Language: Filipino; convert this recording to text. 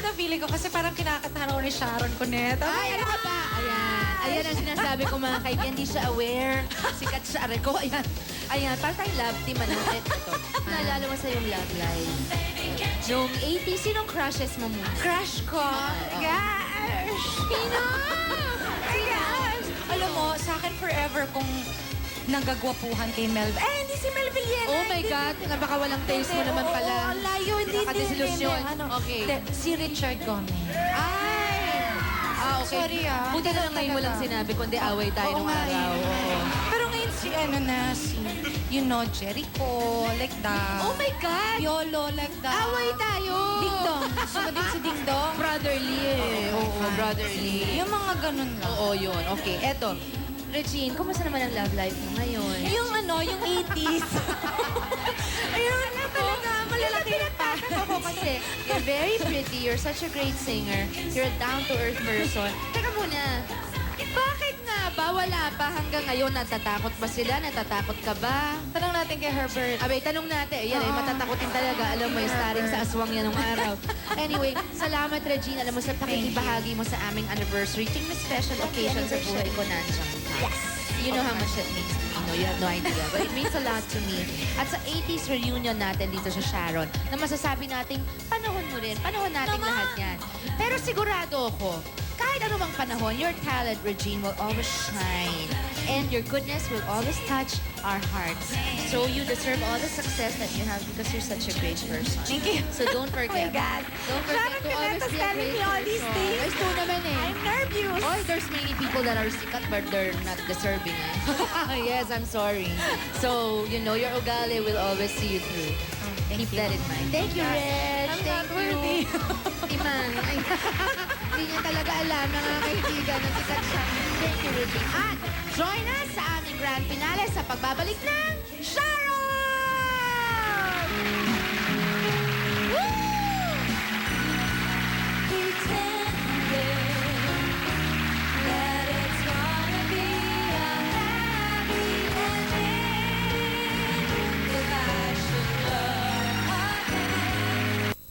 na feeling ko kasi parang kinakatangan ko ni Sharon Cuneta. Ay, ano ka ba? Ayan. Ayan ang sinasabi ko mga kaibigan. Hindi siya aware. Sikat siya. Aray ko. Ayan. Ayan. Parang tayong love team. Ano? Ito. Naalala mo sa yung love life. Noong 80s, sinong crushes mo muna? Crush ko. Gosh! Sino? Gosh! Alam mo, sa akin forever kung nagagwapuhan kay Melville. Eh, hindi si Melville yan. Oh my God. Baka walang taste mo naman pala. Oo, ang layo. Hindi. Nakadesilusyon. Ano? Okay. Si Richard Gomez. Ay! Ah, okay. Sorry, ah. Buti na lang ngayon mo lang sinabi, kundi away tayo Oo nung nga, araw. eh. Oo. Pero ngayon si Jericho, like that. Oh my God! Yolo, like that. Away tayo! Ding Dong. Gusto mo din si Ding Dong? Brotherly eh. Oo, brotherly. Yung mga ganun lang. Oo, yun. Okay, eto. Regine, kumusta naman ang love life mo ngayon? Yung yung 80s. Ayun na talaga, malalaki na pa. Ako kasi, you're very pretty, you're such a great singer, you're a down-to-earth person. Teka muna, bakit nga ba wala pa hanggang ngayon? Natatakot ba sila? Natatakot ka ba? Tanong natin kay Herbert. Abay, tanong natin. Yan, matatakotin talaga. Alam mo, yung starring sa aswang yan ng araw. Anyway, salamat, Regine. Alam mo, sa pakikibahagi mo sa aming anniversary. Ting special occasion sa buhay ko nandiyan ka. Yes. You know how much that means to me. No, you have no idea. But it means a lot to me. At sa 80s reunion natin dito sa Sharon, na masasabi nating panahon mo rin, panahon nating Tama. lahat yan. Pero sigurado ako, kahit anumang panahon, your talent, Regine, will always shine. And your goodness will always touch our hearts. So you deserve all the success that you have because you're such a great person. Thank you. So don't forget. Oh my God. Don't forget Sharon to always Cuneta's be a telling great me all these person. things. Ay, ito naman eh. I'm nervous. Oh, there's many people that are sikat but they're not deserving. Eh? Yes, I'm sorry. So, you know, your ugali will always see you through. Keep that in mind. Thank you, Reg. I'm Thank not worthy. you. Timang. Ay, hindi niya talaga alam na mga kaibigan na sikat siya. Thank you, Regine. At join us sa aming grand finale sa pagbabalik ng Sharon!